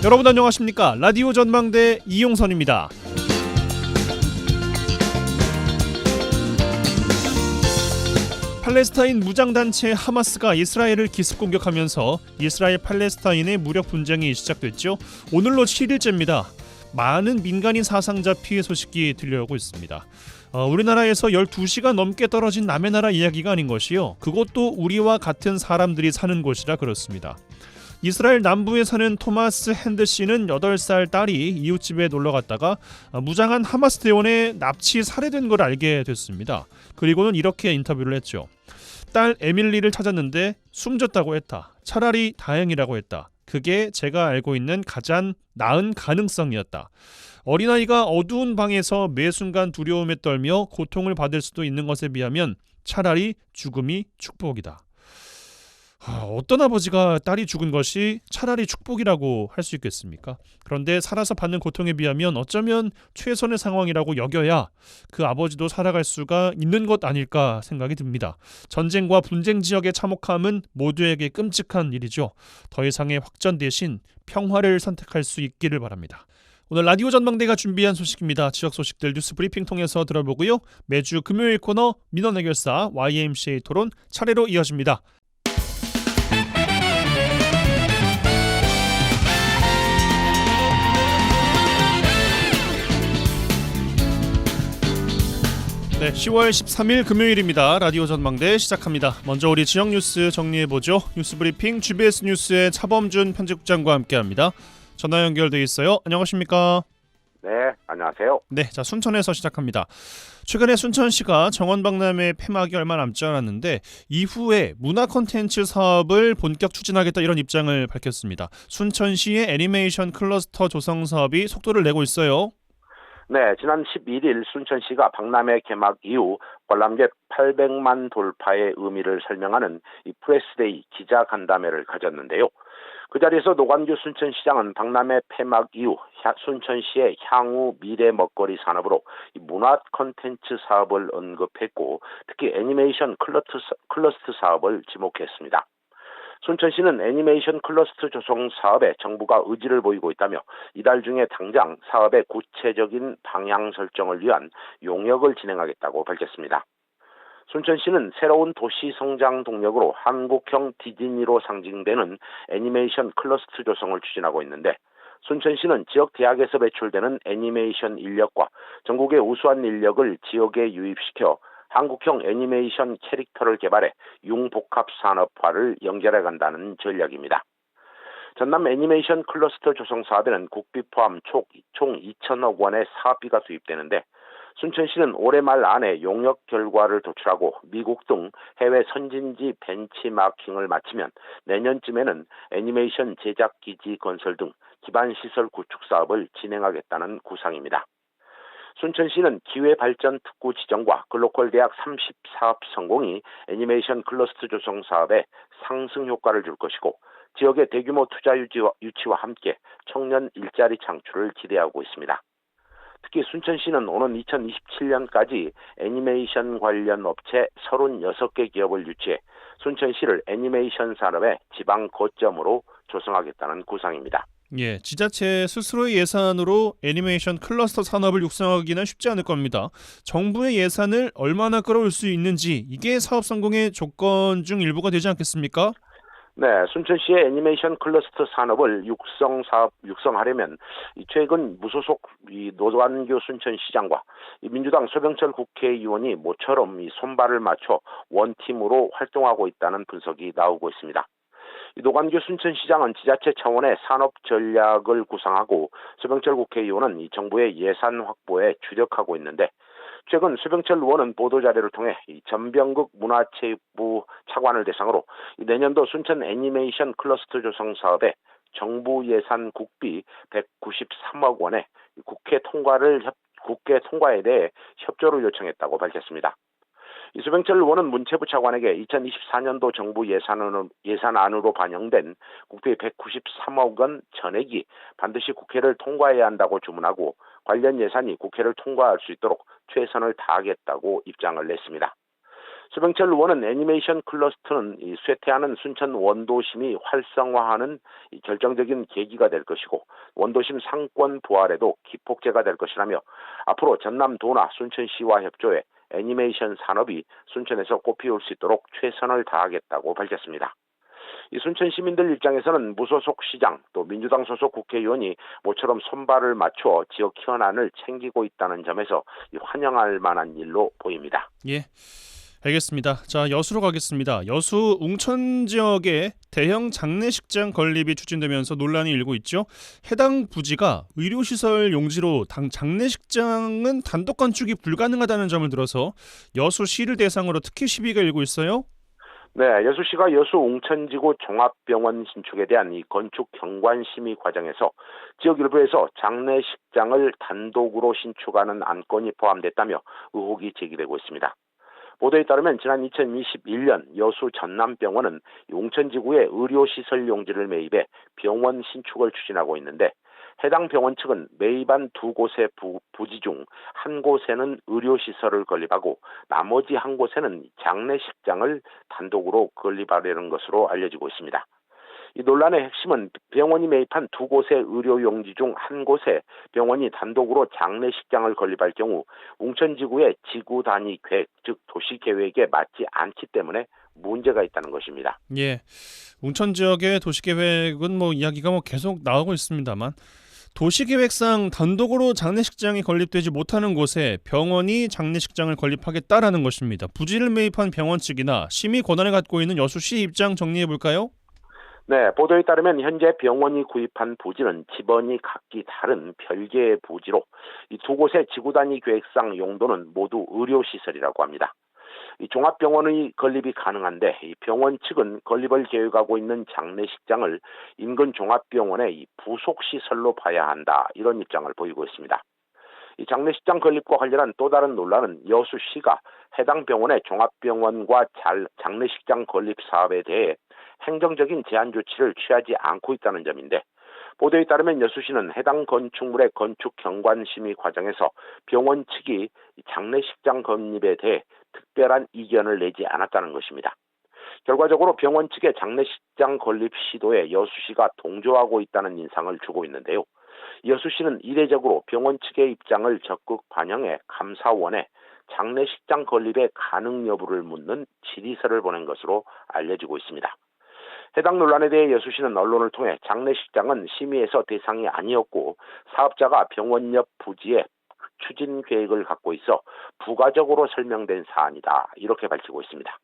여러분 안녕하십니까? 라디오 전망대 이용선입니다. 팔레스타인 무장단체 하마스가 이스라엘을 기습 공격하면서 이스라엘 팔레스타인의 무력 분쟁이 시작됐죠. 오늘로 7일째입니다. 많은 민간인 사상자 피해 소식이 들려오고 있습니다. 우리나라에서 12시간 넘게 떨어진 남의 나라 이야기가 아닌 것이요. 그것도 우리와 같은 사람들이 사는 곳이라 그렇습니다. 이스라엘 남부에 사는 토마스 핸드 씨는 8살 딸이 이웃집에 놀러 갔다가 무장한 하마스 대원에 납치 살해된 걸 알게 됐습니다. 그리고는 이렇게 인터뷰를 했죠. 딸 에밀리를 찾았는데 숨졌다고 했다. 차라리 다행이라고 했다. 그게 제가 알고 있는 가장 나은 가능성이었다. 어린아이가 어두운 방에서 매 순간 두려움에 떨며 고통을 받을 수도 있는 것에 비하면 차라리 죽음이 축복이다. 어떤 아버지가 딸이 죽은 것이 차라리 축복이라고 할 수 있겠습니까? 그런데 살아서 받는 고통에 비하면 어쩌면 최선의 상황이라고 여겨야 그 아버지도 살아갈 수가 있는 것 아닐까 생각이 듭니다. 전쟁과 분쟁 지역의 참혹함은 모두에게 끔찍한 일이죠. 더 이상의 확전 대신 평화를 선택할 수 있기를 바랍니다. 오늘 라디오 전망대가 준비한 소식입니다. 지역 소식들 뉴스 브리핑 통해서 들어보고요. 매주 금요일 코너 민원 해결사 YMCA 토론 차례로 이어집니다. 네, 10월 13일 금요일입니다. 라디오 전망대 시작합니다. 먼저 우리 지역 뉴스 정리해보죠. 뉴스 브리핑 GBS 뉴스의 차범준 편집국장과 함께합니다. 전화 연결돼 있어요. 안녕하십니까? 네, 안녕하세요. 네, 자 순천에서 시작합니다. 최근에 순천시가 정원박람회 폐막이 얼마 남지 않았는데 이후에 문화 콘텐츠 사업을 본격 추진하겠다 이런 입장을 밝혔습니다. 순천시의 애니메이션 클러스터 조성 사업이 속도를 내고 있어요. 네, 지난 11일 순천시가 박람회 개막 이후 관람객 800만 돌파의 의미를 설명하는 이 프레스데이 기자간담회를 가졌는데요. 그 자리에서 노관규 순천시장은 박람회 폐막 이후 순천시의 향후 미래 먹거리 산업으로 이 문화 콘텐츠 사업을 언급했고 특히 애니메이션 클러스터 사업을 지목했습니다. 순천시는 애니메이션 클러스터 조성 사업에 정부가 의지를 보이고 있다며 이달 중에 당장 사업의 구체적인 방향 설정을 위한 용역을 진행하겠다고 밝혔습니다. 순천시는 새로운 도시 성장 동력으로 한국형 디즈니로 상징되는 애니메이션 클러스터 조성을 추진하고 있는데 순천시는 지역 대학에서 배출되는 애니메이션 인력과 전국의 우수한 인력을 지역에 유입시켜 한국형 애니메이션 캐릭터를 개발해 융복합 산업화를 연결해 간다는 전략입니다. 전남 애니메이션 클러스터 조성 사업에는 국비 포함 총 2천억 원의 사업비가 투입되는데 순천시는 올해 말 안에 용역 결과를 도출하고 미국 등 해외 선진지 벤치마킹을 마치면 내년쯤에는 애니메이션 제작 기지 건설 등 기반시설 구축 사업을 진행하겠다는 구상입니다. 순천시는 기회발전 특구 지정과 글로컬 대학 30사업 성공이 애니메이션 클러스터 조성 사업에 상승 효과를 줄 것이고 지역의 대규모 투자 유치와 함께 청년 일자리 창출을 기대하고 있습니다. 특히 순천시는 오는 2027년까지 애니메이션 관련 업체 36개 기업을 유치해 순천시를 애니메이션 산업의 지방 거점으로 조성하겠다는 구상입니다. 예, 지자체 스스로의 예산으로 애니메이션 클러스터 산업을 육성하기는 쉽지 않을 겁니다. 정부의 예산을 얼마나 끌어올 수 있는지 이게 사업 성공의 조건 중 일부가 되지 않겠습니까? 네, 순천시의 애니메이션 클러스터 산업을 육성하려면 최근 무소속 노관규 순천시장과 민주당 소병철 국회의원이 모처럼 손발을 맞춰 원팀으로 활동하고 있다는 분석이 나오고 있습니다. 노관규 순천시장은 지자체 차원의 산업 전략을 구상하고 소병철 국회의원은 정부의 예산 확보에 주력하고 있는데 최근 소병철 의원은 보도자료를 통해 전병국 문화체육부 차관을 대상으로 내년도 순천 애니메이션 클러스터 조성 사업에 정부 예산 국비 193억 원에 국회 통과에 대해 협조를 요청했다고 밝혔습니다. 이수병철 의원은 문체부 차관에게 2024년도 정부 예산안으로 반영된 국비 193억 원 전액이 반드시 국회를 통과해야 한다고 주문하고 관련 예산이 국회를 통과할 수 있도록 최선을 다하겠다고 입장을 냈습니다. 서병철 의원은 애니메이션 클러스터는 이 쇠퇴하는 순천 원도심이 활성화하는 이 결정적인 계기가 될 것이고 원도심 상권 부활에도 기폭제가 될 것이라며 앞으로 전남도나 순천시와 협조해 애니메이션 산업이 순천에서 꽃피울 수 있도록 최선을 다하겠다고 밝혔습니다. 이 순천 시민들 입장에서는 무소속 시장 또 민주당 소속 국회의원이 모처럼 손발을 맞춰 지역 현안을 챙기고 있다는 점에서 환영할 만한 일로 보입니다. 예, 알겠습니다. 자, 여수로 가겠습니다. 여수 웅천 지역에 대형 장례식장 건립이 추진되면서 논란이 일고 있죠. 해당 부지가 의료시설 용지로 장례식장은 단독 건축이 불가능하다는 점을 들어서 여수시를 대상으로 특혜 시비가 일고 있어요. 네, 여수시가 여수 웅천지구 종합병원 신축에 대한 이 건축 경관 심의 과정에서 지역 일부에서 장례식장을 단독으로 신축하는 안건이 포함됐다며 의혹이 제기되고 있습니다. 보도에 따르면 지난 2021년 여수 전남병원은 웅천지구에 의료시설 용지를 매입해 병원 신축을 추진하고 있는데 해당 병원 측은 매입한 두 곳의 부지 중 한 곳에는 의료시설을 건립하고 나머지 한 곳에는 장례식장을 단독으로 건립하려는 것으로 알려지고 있습니다. 이 논란의 핵심은 병원이 매입한 두 곳의 의료용지 중 한 곳에 병원이 단독으로 장례식장을 건립할 경우 웅천지구의 지구 단위 계획, 즉 도시계획에 맞지 않기 때문에 문제가 있다는 것입니다. 예, 웅천 지역의 도시계획은 이야기가 계속 나오고 있습니다만 도시계획상 단독으로 장례식장이 건립되지 못하는 곳에 병원이 장례식장을 건립하겠다라는 것입니다. 부지를 매입한 병원 측이나 심의 권한을 갖고 있는 여수시 입장 정리해 볼까요? 네, 보도에 따르면 현재 병원이 구입한 부지는 지번이 각기 다른 별개의 부지로 이 두 곳의 지구 단위 계획상 용도는 모두 의료시설이라고 합니다. 이 종합병원의 건립이 가능한데 이 병원 측은 건립을 계획하고 있는 장례식장을 인근 종합병원의 이 부속시설로 봐야 한다 이런 입장을 보이고 있습니다. 이 장례식장 건립과 관련한 또 다른 논란은 여수시가 해당 병원의 종합병원과 장례식장 건립 사업에 대해 행정적인 제한 조치를 취하지 않고 있다는 점인데 보도에 따르면 여수시는 해당 건축물의 건축 경관 심의 과정에서 병원 측이 장례식장 건립에 대해 특별한 이견을 내지 않았다는 것입니다. 결과적으로 병원 측의 장례식장 건립 시도에 여수시가 동조하고 있다는 인상을 주고 있는데요. 여수시는 이례적으로 병원 측의 입장을 적극 반영해 감사원에 장례식장 건립의 가능 여부를 묻는 질의서를 보낸 것으로 알려지고 있습니다. 해당 논란에 대해 여수시는 언론을 통해 장례식장은 심의에서 대상이 아니었고 사업자가 병원 옆 부지에 추진 계획을 갖고 있어 부가적으로 설명된 사안이다 이렇게 밝히고 있습니다.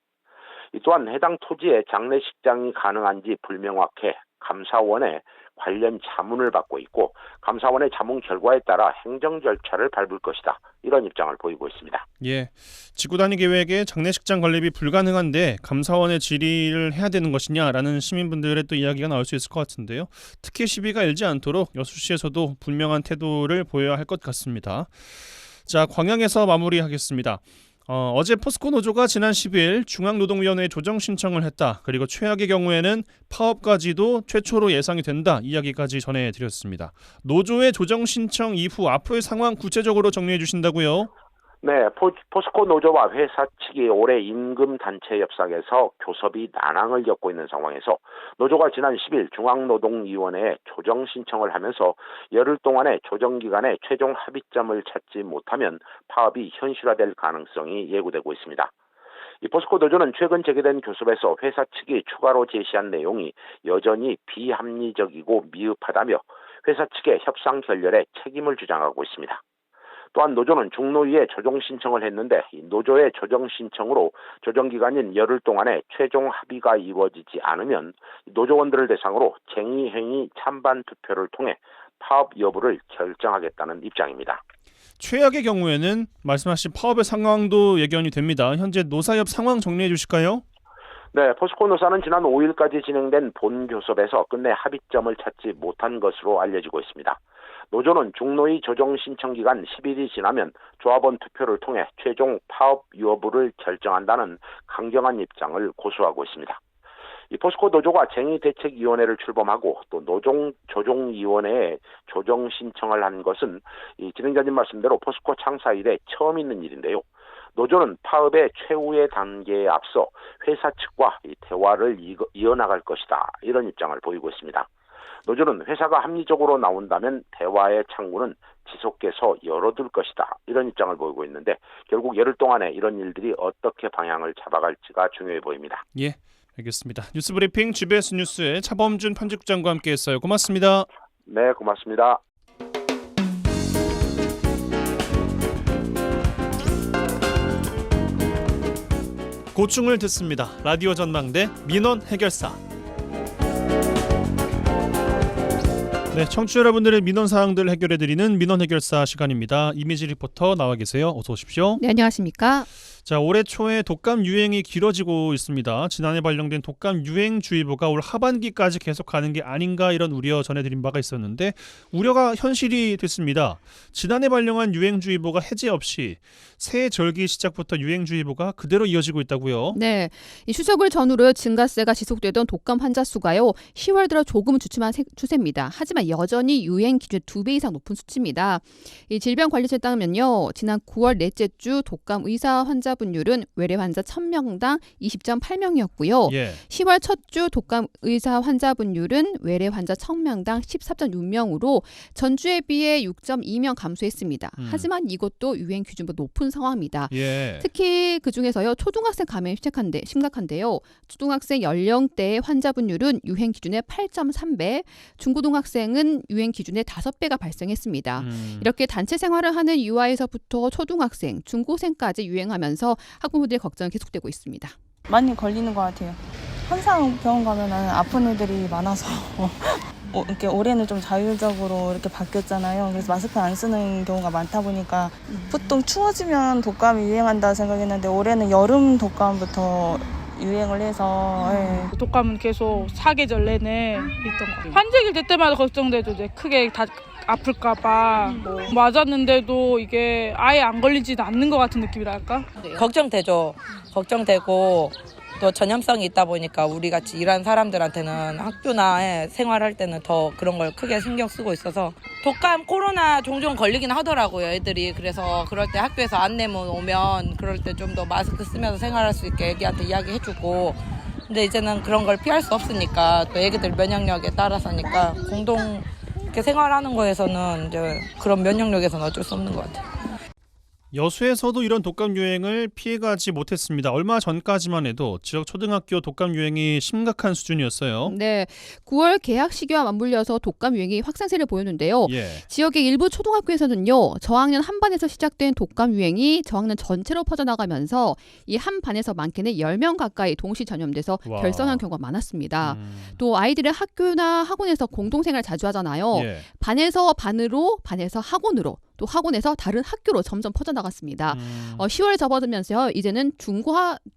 또한 해당 토지에 장례식장이 가능한지 불명확해 감사원에 관련 자문을 받고 있고 감사원의 자문 결과에 따라 행정 절차를 밟을 것이다 이런 입장을 보이고 있습니다. 예, 지구 단위 계획에 장례식장 건립이 불가능한데 감사원에 질의를 해야 되는 것이냐라는 시민분들의 또 이야기가 나올 수 있을 것 같은데요. 특히 시비가 일지 않도록 여수시에서도 분명한 태도를 보여야 할 것 같습니다. 자, 광양에서 마무리하겠습니다. 어제 포스코 노조가 지난 10일 중앙노동위원회에 조정 신청을 했다. 그리고 최악의 경우에는 파업까지도 최초로 예상이 된다. 이야기까지 전해드렸습니다. 노조의 조정 신청 이후 앞으로의 상황 구체적으로 정리해 주신다고요? 네, 포스코 노조와 회사 측이 올해 임금 단체 협상에서 교섭이 난항을 겪고 있는 상황에서 노조가 지난 10일 중앙노동위원회에 조정 신청을 하면서 열흘 동안의 조정 기간에 최종 합의점을 찾지 못하면 파업이 현실화될 가능성이 예고되고 있습니다. 이 포스코 노조는 최근 재개된 교섭에서 회사 측이 추가로 제시한 내용이 여전히 비합리적이고 미흡하다며 회사 측의 협상 결렬에 책임을 주장하고 있습니다. 또한 노조는 중노위에 조정 신청을 했는데 노조의 조정 신청으로 조정 기간인 열흘 동안에 최종 합의가 이루어지지 않으면 노조원들을 대상으로 쟁의행위 찬반 투표를 통해 파업 여부를 결정하겠다는 입장입니다. 최악의 경우에는 말씀하신 파업의 상황도 예견이 됩니다. 현재 노사협 상황 정리해 주실까요? 네, 포스코 노사는 지난 5일까지 진행된 본교섭에서 끝내 합의점을 찾지 못한 것으로 알려지고 있습니다. 노조는 중노위 조정 신청 기간 10일이 지나면 조합원 투표를 통해 최종 파업 여부를 결정한다는 강경한 입장을 고수하고 있습니다. 이 포스코 노조가 쟁의대책위원회를 출범하고 또 노동 조정위원회에 조정 신청을 한 것은 이 진행자님 말씀대로 포스코 창사 이래 처음 있는 일인데요. 노조는 파업의 최후의 단계에 앞서 회사 측과 이 대화를 이어나갈 것이다. 이런 입장을 보이고 있습니다. 노조는 회사가 합리적으로 나온다면 대화의 창구는 지속해서 열어둘 것이다. 이런 입장을 보이고 있는데 결국 열흘 동안에 이런 일들이 어떻게 방향을 잡아갈지가 중요해 보입니다. 예, 알겠습니다. 뉴스브리핑 GBS 뉴스의 차범준 편집장과 함께했어요. 고맙습니다. 네, 고맙습니다. 고충을 듣습니다. 라디오 전망대 민원 해결사. 네, 청취자 여러분들의 민원 사항들 해결해드리는 민원 해결사 시간입니다. 이미지 리포터 나와 계세요. 어서 오십시오. 네, 안녕하십니까? 자, 올해 초에 독감 유행이 길어지고 있습니다. 지난해 발령된 독감 유행주의보가 올 하반기까지 계속 가는 게 아닌가 이런 우려 전해드린 바가 있었는데 우려가 현실이 됐습니다. 지난해 발령한 유행주의보가 해제 없이 새해 절기 시작부터 유행주의보가 그대로 이어지고 있다고요. 네, 이 추석을 전후로 증가세가 지속되던 독감 환자 수가요. 10월 들어 조금은 주춤한 추세입니다. 하지만 여전히 유행 기준 2배 이상 높은 수치입니다. 이 질병관리청에 따르면요. 지난 9월 넷째 주 독감 의사 환자 분율은 외래 환자 1000명당 20.8명이었고요. 예. 10월 첫 주 독감 의사 환자 분율은 외래 환자 1000명당 14.6명으로 전주에 비해 6.2명 감소했습니다. 하지만 이것도 유행 기준보다 높은 상황입니다. 예. 특히 그중에서요. 초등학생 감염이 심각한데요. 초등학생 연령대의 환자 분율은 유행 기준의 8.3배, 중고등학생은 유행 기준의 5배가 발생했습니다. 이렇게 단체 생활을 하는 유아에서부터 초등학생, 중고생까지 유행하면서 학부모들의 걱정이 계속되고 있습니다. 많이 걸리는 것 같아요. 항상 병원 가면은 아픈 애들이 많아서 이렇게 올해는 좀 자율적으로 이렇게 바뀌었잖아요. 그래서 마스크 안 쓰는 경우가 많다 보니까 보통 추워지면 독감이 유행한다 생각했는데 올해는 여름 독감부터 유행을 해서 독감은 계속 사계절 내내 있던 것 같아요. 환절기 될 때마다 걱정돼도 이제 크게 다 아플까봐 맞았는데도 이게 아예 안 걸리지도 않는 것 같은 느낌이랄까? 걱정되죠. 걱정되고 또 전염성이 있다 보니까 우리 같이 일하는 사람들한테는 학교나 생활할 때는 더 그런 걸 크게 신경 쓰고 있어서 독감, 코로나 종종 걸리긴 하더라고요, 애들이. 그래서 그럴 때 학교에서 안내문 오면 그럴 때 좀 더 마스크 쓰면서 생활할 수 있게 애기한테 이야기해주고 근데 이제는 그런 걸 피할 수 없으니까 또 애기들 면역력에 따라서니까 공동 이렇게 생활하는 거에서는 이제 그런 면역력에서는 어쩔 수 없는 것 같아요. 여수에서도 이런 독감 유행을 피해가지 못했습니다. 얼마 전까지만 해도 지역 초등학교 독감 유행이 심각한 수준이었어요. 네, 9월 개학 시기와 맞물려서 독감 유행이 확산세를 보였는데요. 예. 지역의 일부 초등학교에서는요. 저학년 한 반에서 시작된 독감 유행이 저학년 전체로 퍼져나가면서 이 한 반에서 많게는 10명 가까이 동시 전염돼서 와. 결선한 경우가 많았습니다. 또 아이들의 학교나 학원에서 공동생활 자주 하잖아요. 예. 반에서 반으로, 반에서 학원으로, 또 학원에서 다른 학교로 점점 퍼져나갔습니다. 10월 접어들면서요. 이제는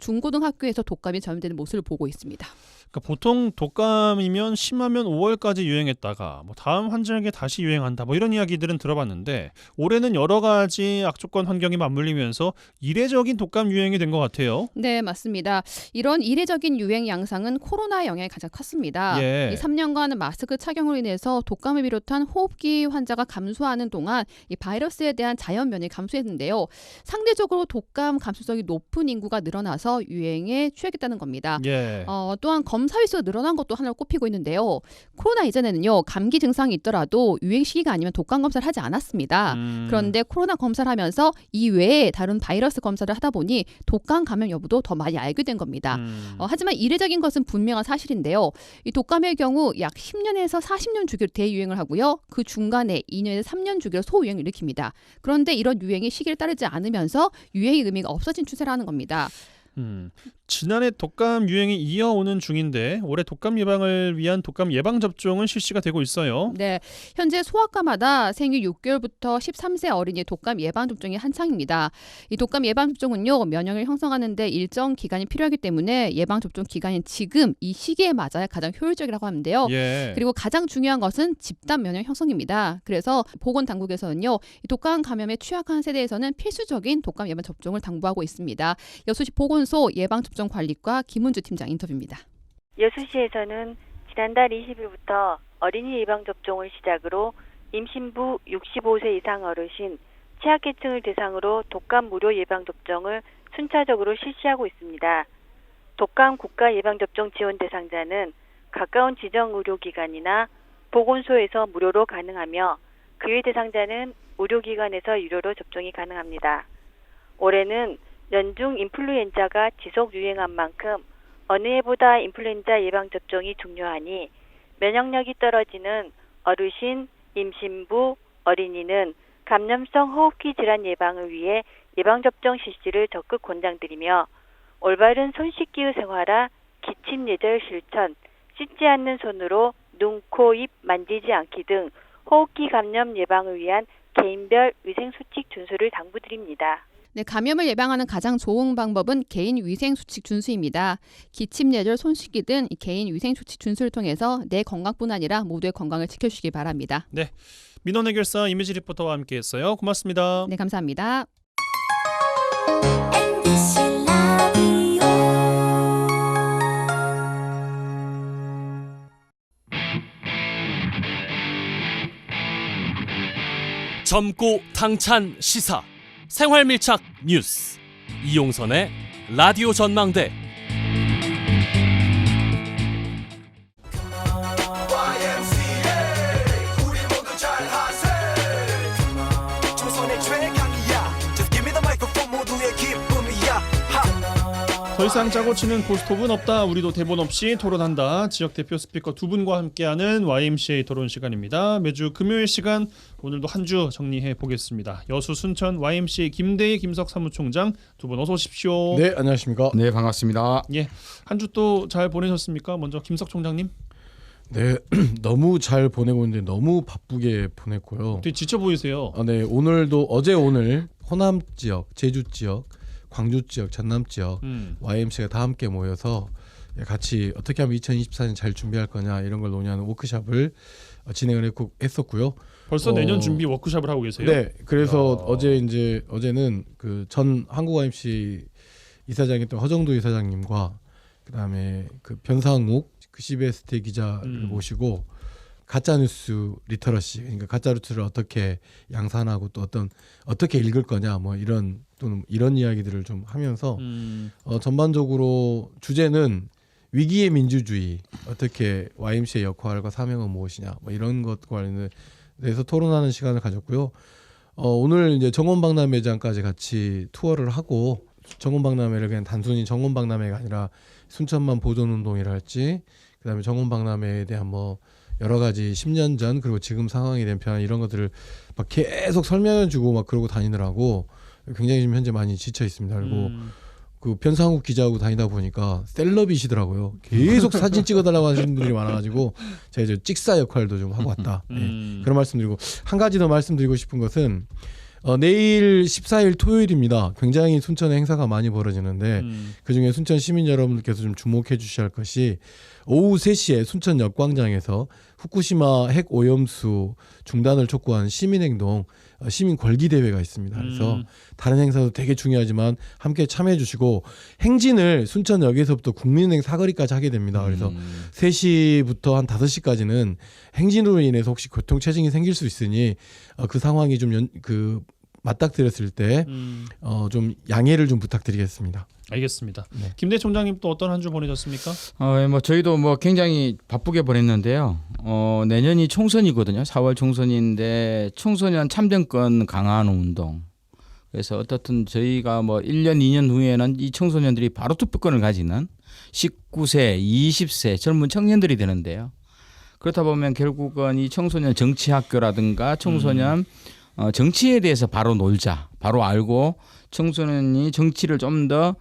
중고등학교에서 독감이 전염되는 모습을 보고 있습니다. 그러니까 보통 독감이면 심하면 5월까지 유행했다가 다음 환절기에 다시 유행한다 이런 이야기들은 들어봤는데 올해는 여러 가지 악조건 환경이 맞물리면서 이례적인 독감 유행이 된 것 같아요. 네, 맞습니다. 이런 이례적인 유행 양상은 코로나의 영향이 가장 컸습니다. 예. 이 3년간 마스크 착용으로 인해서 독감을 비롯한 호흡기 환자가 감소하는 동안 이 바이러스에 대한 자연 면역이 감소했는데요. 상대적으로 독감 감수성이 높은 인구가 늘어나서 유행에 취약했다는 겁니다. 예. 또한 검사 횟수가 늘어난 것도 하나로 꼽히고 있는데요. 코로나 이전에는요. 감기 증상이 있더라도 유행 시기가 아니면 독감 검사를 하지 않았습니다. 그런데 코로나 검사를 하면서 이 외에 다른 바이러스 검사를 하다 보니 독감 감염 여부도 더 많이 알게 된 겁니다. 하지만 이례적인 것은 분명한 사실인데요. 이 독감의 경우 약 10년에서 40년 주기로 대유행을 하고요. 그 중간에 2년에서 3년 주기로 소유행을 일으킵니다. 그런데 이런 유행이 시기를 따르지 않으면서 유행의 의미가 없어진 추세라는 겁니다. 지난해 독감 유행이 이어오는 중인데 올해 독감 예방을 위한 독감 예방 접종은 실시가 되고 있어요. 네, 현재 소아과마다 생후 6개월부터 13세 어린이 독감 예방 접종이 한창입니다. 이 독감 예방 접종은요 면역을 형성하는 데 일정 기간이 필요하기 때문에 예방 접종 기간인 지금 이 시기에 맞아야 가장 효율적이라고 하는데요. 예. 그리고 가장 중요한 것은 집단 면역 형성입니다. 그래서 보건당국에서는요 이 독감 감염에 취약한 세대에서는 필수적인 독감 예방 접종을 당부하고 있습니다. 여수시 보건소 예방접종 관리과 김은주 팀장 인터뷰입니다. 여수시에서는 지난달 20일부터 어린이 예방접종을 시작으로 임신부 65세 이상 어르신 취약계층을 대상으로 독감 무료 예방접종을 순차적으로 실시하고 있습니다. 독감 국가 예방접종 지원 대상자는 가까운 지정 의료기관이나 보건소에서 무료로 가능하며 그 외 대상자는 의료기관에서 유료로 접종이 가능합니다. 올해는 연중 인플루엔자가 지속 유행한 만큼 어느 해보다 인플루엔자 예방접종이 중요하니 면역력이 떨어지는 어르신, 임신부, 어린이는 감염성 호흡기 질환 예방을 위해 예방접종 실시를 적극 권장드리며 올바른 손 씻기의 생활화, 기침 예절 실천, 씻지 않는 손으로 눈, 코, 입 만지지 않기 등 호흡기 감염 예방을 위한 개인별 위생수칙 준수를 당부드립니다. 네, 감염을 예방하는 가장 좋은 방법은 개인 위생 수칙 준수입니다. 기침 예절, 손 씻기 등 개인 위생 수칙 준수를 통해서 내 건강뿐 아니라 모두의 건강을 지켜주시기 바랍니다. 네, 민원 해결사 이미지 리포터와 함께했어요. 고맙습니다. 네, 감사합니다. 젊고 당찬 시사 생활밀착 뉴스 이용선의 라디오 전망대. 더 이상 짜고 치는 고스톱은 없다. 우리도 대본 없이 토론한다. 지역 대표 스피커 두 분과 함께하는 YMCA 토론 시간입니다. 매주 금요일 시간 오늘도 한 주 정리해 보겠습니다. 여수 순천 YMCA 김대희 김석 사무총장 두 분 어서 오십시오. 네, 안녕하십니까. 네, 반갑습니다. 예, 한 주 또 잘 보내셨습니까? 먼저 김석 총장님. 네, 너무 잘 보내고 있는데 너무 바쁘게 보냈고요. 되게 지쳐 보이세요. 네, 오늘도 오늘 호남 지역, 제주 지역, 광주 지역, 전남 지역 YMC가 다 함께 모여서 같이 어떻게 하면 2024년 잘 준비할 거냐 이런 걸 논의하는 워크숍을 진행을 했었고요. 벌써 내년 준비 워크숍을 하고 계세요? 네, 그래서 어제는 그 전 한국 YMC 이사장이었던 허정도 이사장님과 그다음에 그 변상욱 그 CBS 대 기자를 모시고 가짜뉴스 리터러시, 그러니까 가짜뉴스를 어떻게 양산하고 또 어떻게 읽을 거냐 뭐 이런 이야기들을 좀 하면서 전반적으로 주제는 위기의 민주주의, 어떻게 YMC의 역할과 사명은 무엇이냐 뭐 이런 것과 관련해서 토론하는 시간을 가졌고요. 오늘 이제 정원박람회장까지 같이 투어를 하고 정원박람회를 그냥 단순히 정원박람회가 아니라 순천만 보존운동이라 할지 그다음에 정원박람회에 대한 뭐 여러 가지 10년 전 그리고 지금 상황에 대한 변화 이런 것들을 막 계속 설명해주고 막 그러고 다니느라고 굉장히 지금 현재 많이 지쳐 있습니다. 그리고 그 변상욱 기자하고 다니다 보니까 셀럽이시더라고요. 계속 사진 찍어달라고 하시는 분들이 많아가지고 제가 이제 찍사 역할도 좀 하고 왔다. 네. 그런 말씀드리고 한 가지 더 말씀드리고 싶은 것은 내일 14일 토요일입니다. 굉장히 순천에 행사가 많이 벌어지는데 그중에 순천 시민 여러분들께서 좀 주목해 주셔야 할 것이 오후 3시에 순천역 광장에서 후쿠시마 핵 오염수 중단을 촉구하는 시민행동 시민 걸기 대회가 있습니다. 그래서 다른 행사도 되게 중요하지만 함께 참여해 주시고 행진을 순천역에서부터 국민은행 사거리까지 하게 됩니다. 그래서 3시부터 한 5시까지는 행진으로 인해서 혹시 교통체증이 생길 수 있으니 그 상황이 좀 맞닥뜨렸을 때 좀 양해를 좀 부탁드리겠습니다. 알겠습니다. 네. 김대 총장님 또 어떤 한 주 보내셨습니까? 뭐 저희도 뭐 굉장히 바쁘게 보냈는데요. 내년이 총선이거든요. 4월 총선인데 청소년 참정권 강화하는 운동. 그래서 어떻든 저희가 뭐 1년, 2년 후에는 이 청소년들이 바로 투표권을 가지는 19세, 20세 젊은 청년들이 되는데요. 그렇다 보면 결국은 이 청소년 정치학교라든가 청소년 정치에 대해서 바로 놀자, 바로 알고 청소년이 정치를 좀 더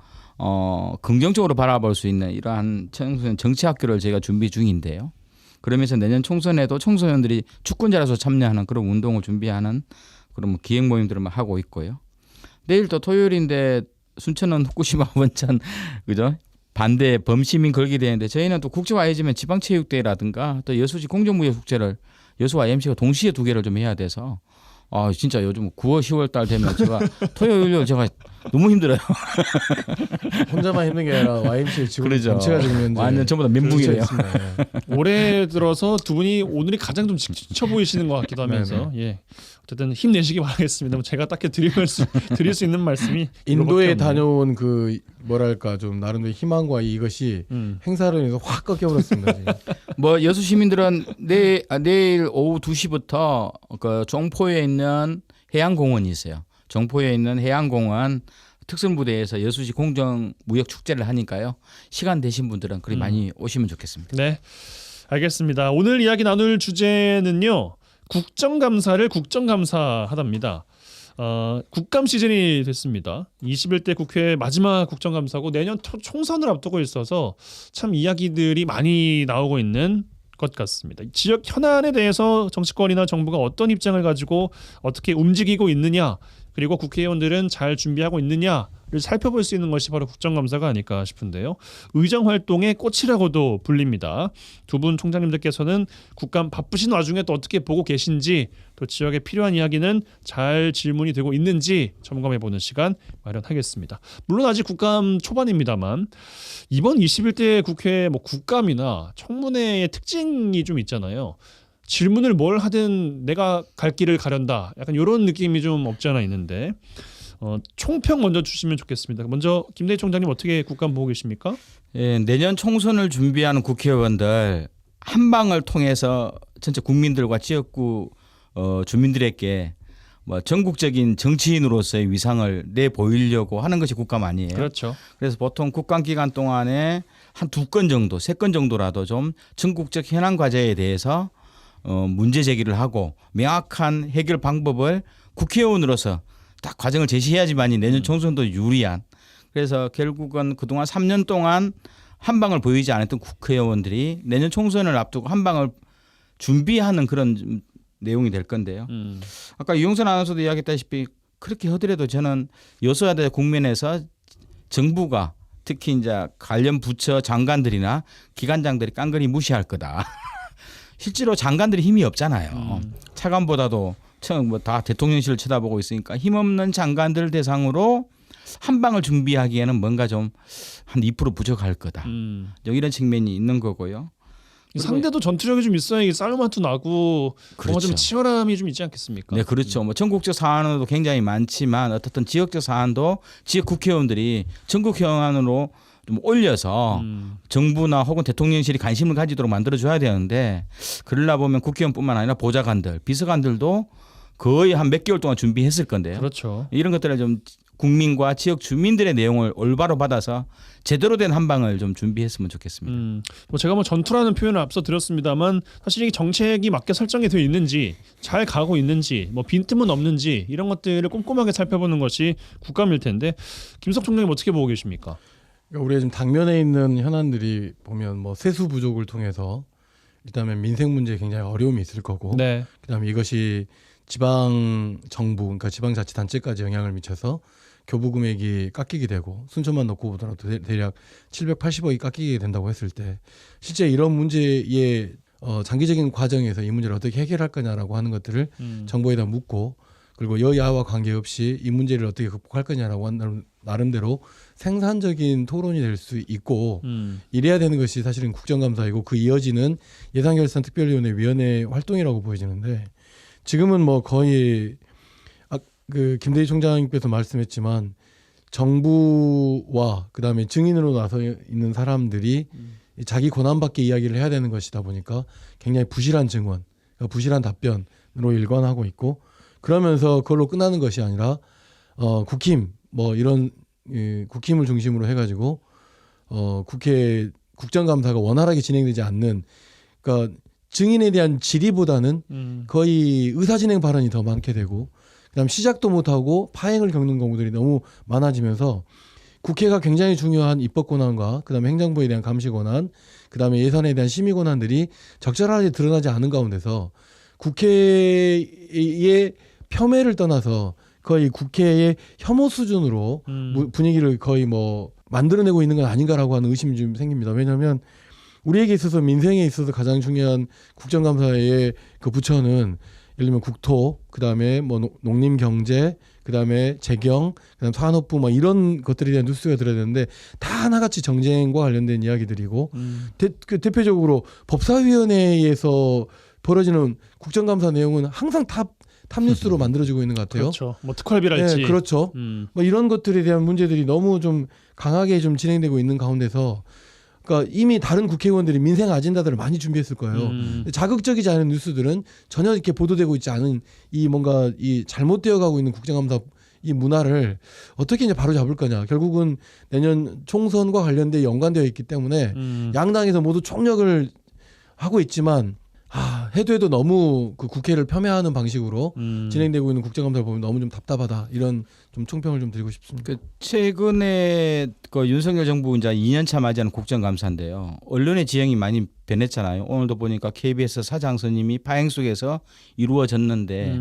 긍정적으로 바라볼 수 있는 이러한 청소년 정치학교를 저희가 준비 중인데요. 그러면서 내년 총선에도 청소년들이 주권자로서 참여하는 그런 운동을 준비하는 그런 기획 모임들을 하고 있고요. 내일 또 토요일인데 순천은 후쿠시마 원전 그죠? 반대 범시민 걸기 대회인데 저희는 또 국제화해지면 지방체육대회라든가 또 여수시 공정무예축제를 여수와 YMC가 동시에 두 개를 좀 해야 돼서 진짜 요즘 9월 10월 달 되면 제가 토요일 제가 너무 힘들어요. 혼자만 힘든 게 아니라 YMCA 지금 전체가 지금 완전 전부 다 멘붕이네요. 올해 들어서 두 분이 오늘이 가장 좀 지쳐 보이시는 것 같기도 하면서 예. 어쨌든 힘내시기 바라겠습니다. 제가 딱히 드릴 수 있는 말씀이 인도에 이거밖에 없네요. 다녀온 그 뭐랄까 좀 나름대로 희망과 이것이 행사로 인해서 확 꺾여버렸습니다. 지금. 뭐 여수 시민들은 내일 오후 2시부터 그 종포에 있는 해양공원이 있어요. 종포에 있는 해양공원 특선부대에서 여수시 공정무역축제를 하니까요. 시간 되신 분들은 그리 많이 오시면 좋겠습니다. 네, 알겠습니다. 오늘 이야기 나눌 주제는요. 국정감사를 국정감사하답니다. 국감 시즌이 됐습니다. 21대 국회 마지막 국정감사고 내년 총선을 앞두고 있어서 참 이야기들이 많이 나오고 있는 것 같습니다. 지역 현안에 대해서 정치권이나 정부가 어떤 입장을 가지고 어떻게 움직이고 있느냐, 그리고 국회의원들은 잘 준비하고 있느냐를 살펴볼 수 있는 것이 바로 국정감사가 아닐까 싶은데요. 의정활동의 꽃이라고도 불립니다. 두 분 총장님들께서는 국감 바쁘신 와중에 또 어떻게 보고 계신지, 또 지역에 필요한 이야기는 잘 질문이 되고 있는지 점검해보는 시간 마련하겠습니다. 물론 아직 국감 초반입니다만 이번 21대 국회 국감이나 청문회의 특징이 좀 있잖아요. 질문을 뭘 하든 내가 갈 길을 가련다. 약간 이런 느낌이 좀 없지 않아 있는데 총평 먼저 주시면 좋겠습니다. 먼저 김대희 총장님 어떻게 국감 보고 계십니까? 예, 내년 총선을 준비하는 국회의원들 한방을 통해서 전체 국민들과 지역구 주민들에게 뭐 전국적인 정치인으로서의 위상을 내보이려고 하는 것이 국감 아니에요. 그렇죠. 그래서 보통 국감 기간 동안에 한 2건 정도, 3건 정도라도 좀 전국적 현안 과제에 대해서 문제 제기를 하고 명확한 해결 방법을 국회의원으로서 딱 과정을 제시해야지만이 내년 총선도 유리한. 그래서 결국은 그동안 3년 동안 한 방을 보이지 않았던 국회의원들이 내년 총선을 앞두고 한 방을 준비하는 그런 내용이 될 건데요. 아까 이용선 아나운서도 이야기했다시피 그렇게 하더라도 저는 여소야대 국면에서 정부가 특히 이제 관련 부처 장관들이나 기관장들이 깡그리 무시할 거다. 실제로 장관들이 힘이 없잖아요. 차관보다도 뭐 다 대통령실을 쳐다보고 있으니까 힘없는 장관들 대상으로 한 방을 준비하기에는 뭔가 좀 한 2% 부족할 거다. 이런 측면이 있는 거고요. 상대도 전투력이 좀 있어야 이게 싸움 한투 나고 뭔가 좀 그렇죠. 치열함이 좀 있지 않겠습니까? 네, 그렇죠. 뭐 전국적 사안도 굉장히 많지만 어떻든 지역적 사안도 지역 국회의원들이 전국 현안으로 좀 올려서 정부나 혹은 대통령실이 관심을 가지도록 만들어줘야 되는데 그러려 보면 국회의원뿐만 아니라 보좌관들, 비서관들도 거의 한 몇 개월 동안 준비했을 건데요. 그렇죠. 이런 것들을 좀 국민과 지역 주민들의 내용을 올바로 받아서 제대로 된 한 방을 좀 준비했으면 좋겠습니다. 제가 전투라는 표현을 앞서 드렸습니다만 사실 이게 정책이 맞게 설정이 되어 있는지 잘 가고 있는지 빈틈은 없는지 이런 것들을 꼼꼼하게 살펴보는 것이 국감일 텐데 김석 총장님 어떻게 보고 계십니까? 그러니까 우리가 지금 당면에 있는 현안들이 보면 세수 부족을 통해서 일단은 민생 문제에 굉장히 어려움이 있을 거고 네. 그다음에 이것이 지방 정부 그러니까 지방자치단체까지 영향을 미쳐서 교부 금액이 깎이게 되고 순천만 놓고 보더라도 대략 780억이 깎이게 된다고 했을 때 실제 이런 문제의 장기적인 과정에서 이 문제를 어떻게 해결할 거냐라고 하는 것들을 정부에다 묻고 그리고 여야와 관계없이 이 문제를 어떻게 극복할 거냐라고 하는 나름대로 생산적인 토론이 될 수 있고 이래야 되는 것이 사실은 국정감사이고 그 이어지는 예산결산특별위원회 위원회 활동이라고 보여지는데 지금은 거의 그 김대희 총장님께서 말씀했지만 정부와 그다음에 증인으로 나서 있는 사람들이 자기 권한밖에 이야기를 해야 되는 것이다 보니까 굉장히 부실한 증언, 부실한 답변으로 일관하고 있고 그러면서 그걸로 끝나는 것이 아니라 국힘 이런 국힘을 중심으로 해가지고 국회 국정감사가 원활하게 진행되지 않는 그러니까 증인에 대한 질의보다는 거의 의사진행 발언이 더 많게 되고 그다음 시작도 못하고 파행을 겪는 경우들이 너무 많아지면서 국회가 굉장히 중요한 입법 권한과 그다음에 행정부에 대한 감시 권한 그다음에 예산에 대한 심의 권한들이 적절하게 드러나지 않은 가운데서 국회의 폄훼를 떠나서 거의 국회의 혐오 수준으로 분위기를 거의 만들어내고 있는 건 아닌가라고 하는 의심이 좀 생깁니다. 왜냐하면 우리에게 있어서 민생에 있어서 가장 중요한 국정감사의 그 부처는 예를 들면 국토, 그다음에 농림경제, 그다음에 재경, 그다음 산업부 이런 것들에 대한 뉴스가 들어야 되는데 다 하나같이 정쟁과 관련된 이야기들이고 대표적으로 법사위원회에서 벌어지는 국정감사 내용은 항상 다 탑뉴스로 만들어지고 있는 것 같아요. 그렇죠. 뭐 특활비랄지. 네, 그렇죠. 뭐 이런 것들에 대한 문제들이 너무 좀 강하게 좀 진행되고 있는 가운데서 그러니까 이미 다른 국회의원들이 민생 아젠다들을 많이 준비했을 거예요. 자극적이지 않은 뉴스들은 전혀 이렇게 보도되고 있지 않은 이 뭔가 이 잘못되어 가고 있는 국정감사 이 문화를 어떻게 이제 바로 잡을 거냐. 결국은 내년 총선과 관련돼 연관되어 있기 때문에 양당에서 모두 총력을 하고 있지만 해도 너무 그 국회를 폄훼하는 방식으로 진행되고 있는 국정감사를 보면 너무 좀 답답하다. 이런 좀 총평을 좀 드리고 싶습니다. 최근에 그 윤석열 정부 이제 2년차 맞이하는 국정감사인데요. 언론의 지형이 많이 변했잖아요. 오늘도 보니까 KBS 사장 선임이 파행 속에서 이루어졌는데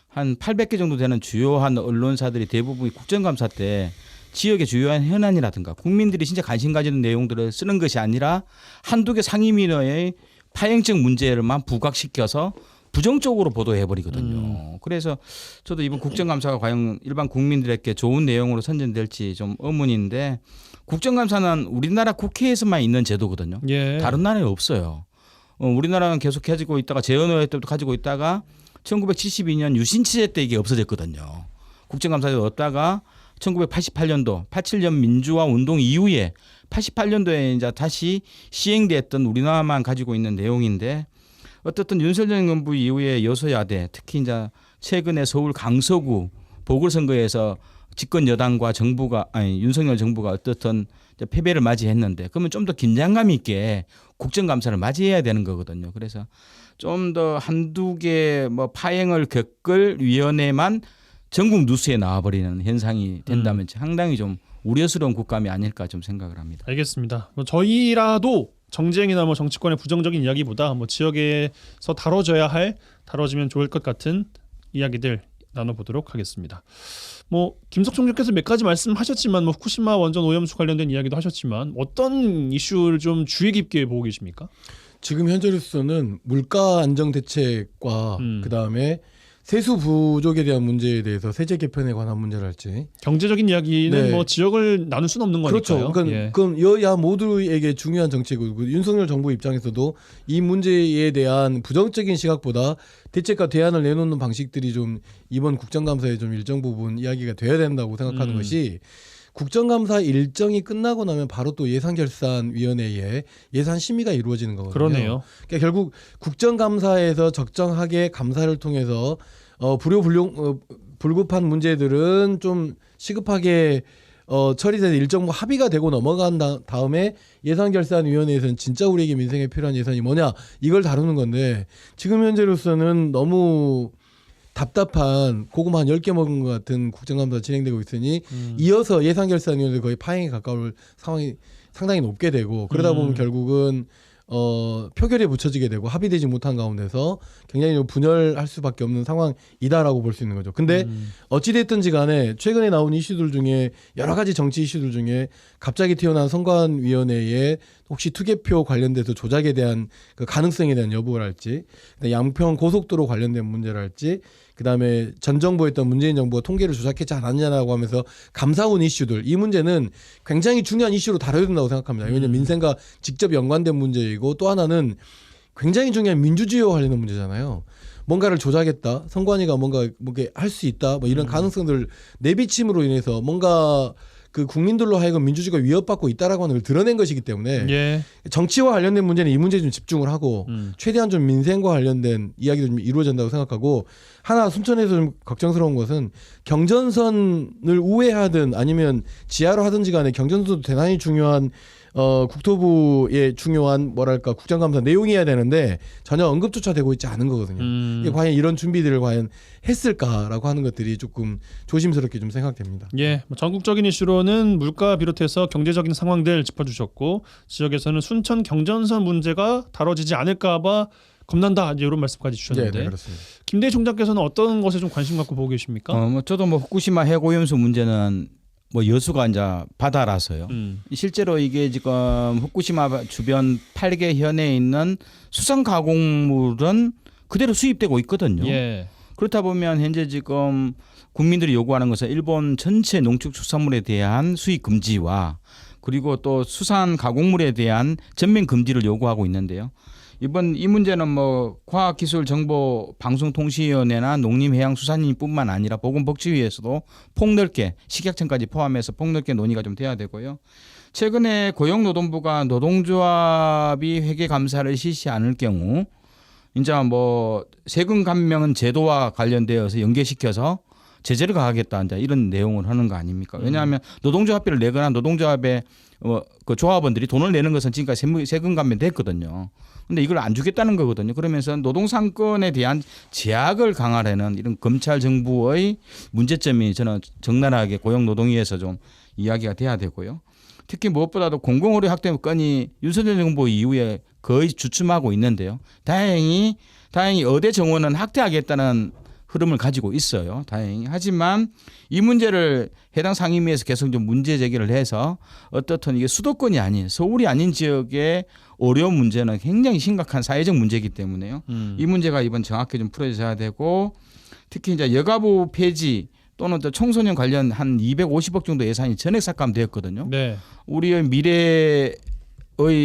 한 800개 정도 되는 주요한 언론사들이 대부분 국정감사 때 지역의 주요한 현안이라든가 국민들이 진짜 관심 가지는 내용들을 쓰는 것이 아니라 한두 개 상임위의 파행적 문제를만 부각시켜서 부정적으로 보도해버리거든요. 그래서 저도 이번 국정감사가 과연 일반 국민들에게 좋은 내용으로 선전될지 좀 의문인데 국정감사는 우리나라 국회에서만 있는 제도거든요. 예. 다른 나라에 없어요. 우리나라는 계속 가지고 있다가 재헌회 때부터 가지고 있다가 1972년 유신치제 때 이게 없어졌거든요. 국정감사에서 없다가 1988년도 87년 민주화 운동 이후에 88년도에 이제 다시 시행됐던 우리나라만 가지고 있는 내용인데 어떻든 윤석열 정부 이후에 여소야대 특히 이제 최근에 서울 강서구 보궐선거에서 집권 여당과 윤석열 정부가 어떻든 패배를 맞이했는데 그러면 좀 더 긴장감 있게 국정감사를 맞이해야 되는 거거든요. 그래서 좀 더 한두 개 뭐 파행을 겪을 위원회만 전국 뉴스에 나와버리는 현상이 된다면 상당히 좀 우려스러운 국감이 아닐까 좀 생각을 합니다. 알겠습니다. 뭐 저희라도 정쟁이나 뭐 정치권의 부정적인 이야기보다 뭐 지역에서 다뤄지면 좋을 것 같은 이야기들 나눠보도록 하겠습니다. 뭐 김석총 총리께서 몇 가지 말씀하셨지만 뭐 후쿠시마 원전 오염수 관련된 이야기도 하셨지만 어떤 이슈를 좀 주의 깊게 보고 계십니까? 지금 현재로서는 물가 안정 대책과 그다음에 세수 부족에 대한 문제에 대해서 세제 개편에 관한 문제랄지 경제적인 이야기는 뭐 지역을 나눌 수는 없는 거니까요. 그렇죠. 그럼 여야 모두에게 중요한 정책이고 윤석열 정부 입장에서도 이 문제에 대한 부정적인 시각보다 대책과 대안을 내놓는 방식들이 좀 이번 국정감사에 좀 일정 부분 이야기가 돼야 된다고 생각하는 것이 국정감사 일정이 끝나고 나면 바로 또 예산결산위원회에 예산 심의가 이루어지는 거거든요. 그러네요. 그러니까 결국 국정감사에서 적정하게 감사를 통해서 불급한 문제들은 좀 시급하게 처리돼서 일정 합의가 되고 넘어간 다음에 예산결산위원회에서는 진짜 우리에게 민생에 필요한 예산이 뭐냐 이걸 다루는 건데 지금 현재로서는 너무 답답한 고구마 한 10개 먹은 것 같은 국정감사 진행되고 있으니 이어서 예산결산위원회 거의 파행에 가까울 상황이 상당히 높게 되고 그러다 보면 결국은 표결에 붙여지게 되고 합의되지 못한 가운데서 굉장히 좀 분열할 수밖에 없는 상황이다라고 볼 수 있는 거죠. 근데 어찌됐든지 간에 최근에 나온 이슈들 중에 여러 가지 정치 이슈들 중에 갑자기 튀어나온 선관위원회에 혹시 투개표 관련돼서 조작에 대한 그 가능성에 대한 여부랄지 양평 고속도로 관련된 문제랄지 그다음에 전 정부였던 문재인 정부가 통계를 조작했지 않았냐라고 하면서 감사원 이슈들 이 문제는 굉장히 중요한 이슈로 다뤄야 된다고 생각합니다. 왜냐하면 민생과 직접 연관된 문제이고 또 하나는 굉장히 중요한 민주주의와 관련된 문제잖아요. 뭔가를 조작했다. 선관위가 뭔가 할 수 있다. 뭐 이런 가능성들을 내비침으로 인해서 뭔가 그 국민들로 하여금 민주주의가 위협받고 있다라고 하는 걸 드러낸 것이기 때문에 정치와 관련된 문제는 이 문제에 좀 집중을 하고 최대한 좀 민생과 관련된 이야기도 좀 이루어진다고 생각하고 하나 순천에서 좀 걱정스러운 것은 경전선을 우회하든 아니면 지하로 하든지 간에 경전선도 대단히 중요한 국토부의 중요한 뭐랄까 국정감사 내용이어야 되는데 전혀 언급조차 되고 있지 않은 거거든요. 이게 과연 이런 준비들을 과연 했을까라고 하는 것들이 조금 조심스럽게 좀 생각됩니다. 예, 전국적인 이슈로는 물가 비롯해서 경제적인 상황들 짚어주셨고 지역에서는 순천 경전선 문제가 다뤄지지 않을까봐 겁난다 이런 말씀까지 주셨는데 네, 그렇습니다. 김대희 총장께서는 어떤 것에 좀 관심 갖고 보고 계십니까? 저도 뭐 후쿠시마 핵오염수 문제는 뭐 여수가 이제 바다라서요. 실제로 이게 지금 후쿠시마 주변 8개 현에 있는 수산 가공물은 그대로 수입되고 있거든요. 예. 그렇다 보면 현재 지금 국민들이 요구하는 것은 일본 전체 농축수산물에 대한 수입 금지와 그리고 또 수산 가공물에 대한 전면 금지를 요구하고 있는데요. 이번 이 문제는 뭐 과학기술정보방송통신위원회나 농림해양수산인뿐만 아니라 보건복지위에서도 폭넓게 식약청까지 포함해서 폭넓게 논의가 좀 돼야 되고요. 최근에 고용노동부가 노동조합이 회계감사를 실시 않을 경우 이제 뭐 세금 감면 제도와 관련되어서 연계시켜서 제재를 가하겠다 이제 이런 내용을 하는 거 아닙니까? 왜냐하면 노동조합비를 내거나 노동조합의 그 조합원들이 돈을 내는 것은 지금까지 세금 감면됐거든요. 근데 이걸 안 주겠다는 거거든요. 그러면서 노동상권에 대한 제약을 강화하는 이런 검찰 정부의 문제점이 저는 적나라하게 고용노동위에서 좀 이야기가 돼야 되고요. 특히 무엇보다도 공공의료 확대 건이 윤석열 정부 이후에 거의 주춤하고 있는데요. 다행히 의대 정원은 확대하겠다는 흐름을 가지고 있어요. 다행히. 하지만 이 문제를 해당 상임위에서 계속 좀 문제 제기를 해서 어떻든 이게 수도권이 아닌 서울이 아닌 지역의 어려운 문제는 굉장히 심각한 사회적 문제이기 때문에요. 이 문제가 이번 정확히 좀 풀어져야 되고 특히 이제 여가부 폐지 또는 또 청소년 관련 한 250억 정도 예산이 전액 삭감되었거든요. 네. 우리의 미래의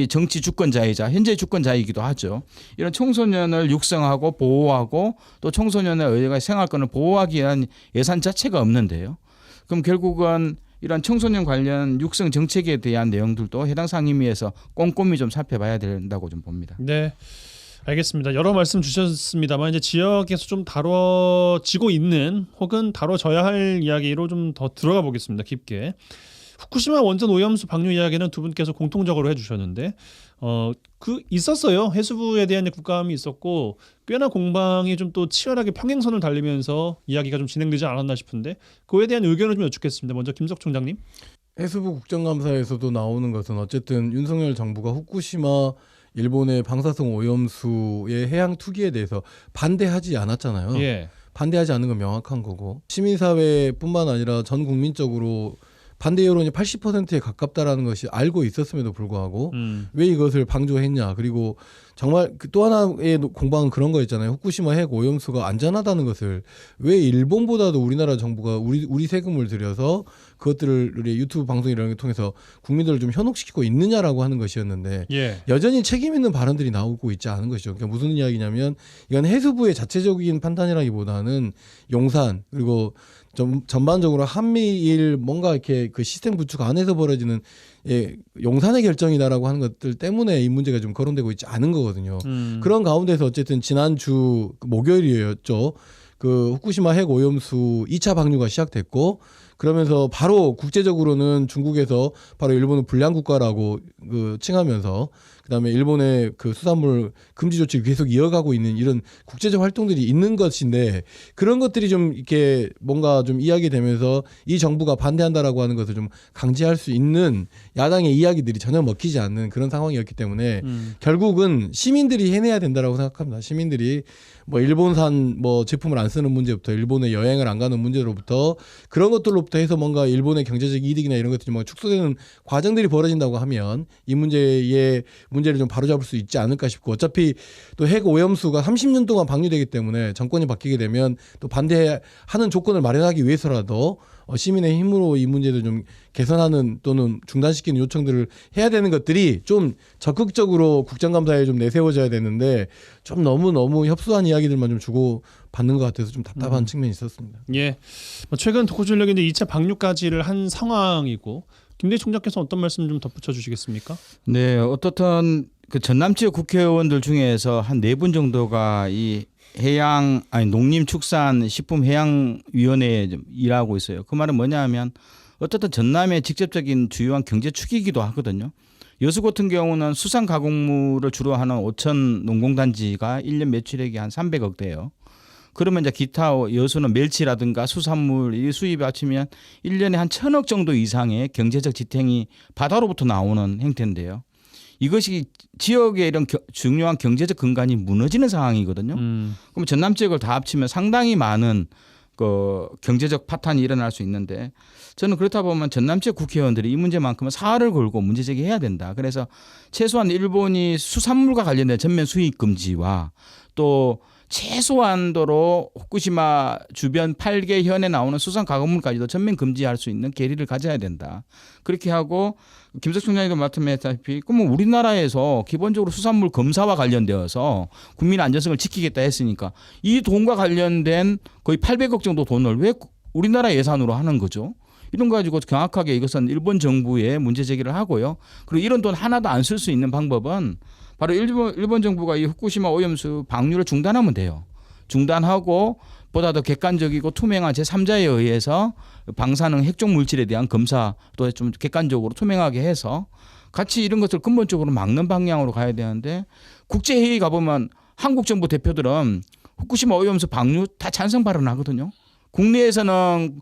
정치 주권자이자 현재 주권자이기도 하죠. 이런 청소년을 육성하고 보호하고 또 청소년의 생활권을 보호하기 위한 예산 자체가 없는데요. 그럼 결국은 이런 청소년 관련 육성 정책에 대한 내용들도 해당 상임위에서 꼼꼼히 좀 살펴봐야 된다고 좀 봅니다. 네. 알겠습니다. 여러 말씀 주셨습니다만 이제 지역에서 좀 다뤄지고 있는 혹은 다뤄져야 할 이야기로 좀 더 들어가 보겠습니다. 깊게. 후쿠시마 원전 오염수 방류 이야기는 두 분께서 공통적으로 해주셨는데 있었어요. 해수부에 대한 국감이 있었고 꽤나 공방이 좀 또 치열하게 평행선을 달리면서 이야기가 좀 진행되지 않았나 싶은데 그에 대한 의견을 좀 여쭙겠습니다. 먼저 김석 총장님. 해수부 국정감사에서도 나오는 것은 어쨌든 윤석열 정부가 후쿠시마 일본의 방사성 오염수의 해양 투기에 대해서 반대하지 않았잖아요. 예. 반대하지 않는 건 명확한 거고 시민사회뿐만 아니라 전 국민적으로 반대 여론이 80%에 가깝다라는 것이 알고 있었음에도 불구하고 왜 이것을 방조했냐. 그리고 정말 또 하나의 공방은 그런 거였잖아요. 후쿠시마 핵 오염수가 안전하다는 것을 왜 일본보다도 우리나라 정부가 우리 세금을 들여서 그것들을 우리 유튜브 방송 이런 걸 통해서 국민들을 좀 현혹시키고 있느냐라고 하는 것이었는데 여전히 책임 있는 발언들이 나오고 있지 않은 것이죠. 그러니까 무슨 이야기냐면 이건 해수부의 자체적인 판단이라기보다는 용산 그리고 전반적으로 한미일 뭔가 이렇게 그 시스템 구축 안에서 벌어지는 용산의 결정이다라고 하는 것들 때문에 이 문제가 좀 거론되고 있지 않은 거거든요. 그런 가운데서 어쨌든 지난주 목요일이었죠. 그 후쿠시마 핵 오염수 2차 방류가 시작됐고 그러면서 바로 국제적으로는 중국에서 바로 일본을 불량 국가라고 칭하면서 그다음에 일본의 그 수산물 금지 조치를 계속 이어가고 있는 이런 국제적 활동들이 있는 것인데 그런 것들이 좀 이렇게 뭔가 좀 이야기되면서 이 정부가 반대한다라고 하는 것을 좀 강제할 수 있는 야당의 이야기들이 전혀 먹히지 않는 그런 상황이었기 때문에 결국은 시민들이 해내야 된다라고 생각합니다. 시민들이 뭐 일본산 뭐 제품을 안 쓰는 문제부터 일본에 여행을 안 가는 문제로부터 그런 것들로부터 해서 뭔가 일본의 경제적 이득이나 이런 것들이 뭔가 축소되는 과정들이 벌어진다고 하면 이 문제를 좀 바로잡을 수 있지 않을까 싶고 어차피 또 핵 오염수가 30년 동안 방류되기 때문에 정권이 바뀌게 되면 또 반대하는 조건을 마련하기 위해서라도 시민의 힘으로 이 문제를 좀 개선하는 또는 중단시키는 요청들을 해야 되는 것들이 좀 적극적으로 국정감사에 좀 내세워져야 되는데 좀 너무 협소한 이야기들만 좀 주고 받는 것 같아서 좀 답답한 측면이 있었습니다. 예, 최근 도쿄전력이 이제 2차 방류까지를 한 상황이고 김대희 총장께서 어떤 말씀 좀 덧붙여 주시겠습니까? 네, 어떻든 그 전남 지역 국회의원들 중에서 한 4분 정도가 이 농림축산식품해양위원회에 좀 일하고 있어요. 그 말은 뭐냐하면 어쨌든 전남의 직접적인 주요한 경제축이기도 하거든요. 여수 같은 경우는 수산 가공물을 주로 하는 오천 농공단지가 1년 매출액이 한 300억대예요. 그러면 이제 기타 여수는 멸치라든가 수산물 이 수입에 합치면 1년에 한 1,000억 정도 이상의 경제적 지탱이 바다로부터 나오는 형태인데요. 이것이 지역의 이런 중요한 경제적 근간이 무너지는 상황이거든요. 그럼 전남 지역을 다 합치면 상당히 많은 그 경제적 파탄이 일어날 수 있는데 저는 그렇다 보면 전남 지역 국회의원들이 이 문제만큼은 사활을 걸고 문제 제기해야 된다. 그래서 최소한 일본이 수산물과 관련된 전면 수입 금지와 또 최소한도로 후쿠시마 주변 8개 현에 나오는 수산 가공물까지도 전면 금지할 수 있는 계리를 가져야 된다. 그렇게 하고 김석 총장님도 말씀하셨다시피 그러면 우리나라에서 기본적으로 수산물 검사와 관련되어서 국민 안전성을 지키겠다 했으니까 이 돈과 관련된 거의 800억 정도 돈을 왜 우리나라 예산으로 하는 거죠? 이런 거 가지고 정확하게 이것은 일본 정부에 문제 제기를 하고요. 그리고 이런 돈 하나도 안 쓸 수 있는 방법은 바로 일본 정부가 이 후쿠시마 오염수 방류를 중단하면 돼요. 중단하고 보다 더 객관적이고 투명한 제3자에 의해서 방사능 핵종 물질에 대한 검사도 좀 객관적으로 투명하게 해서 같이 이런 것을 근본적으로 막는 방향으로 가야 되는데 국제회의 가보면 한국 정부 대표들은 후쿠시마 오염수 방류 다 찬성 발언하거든요. 국내에서는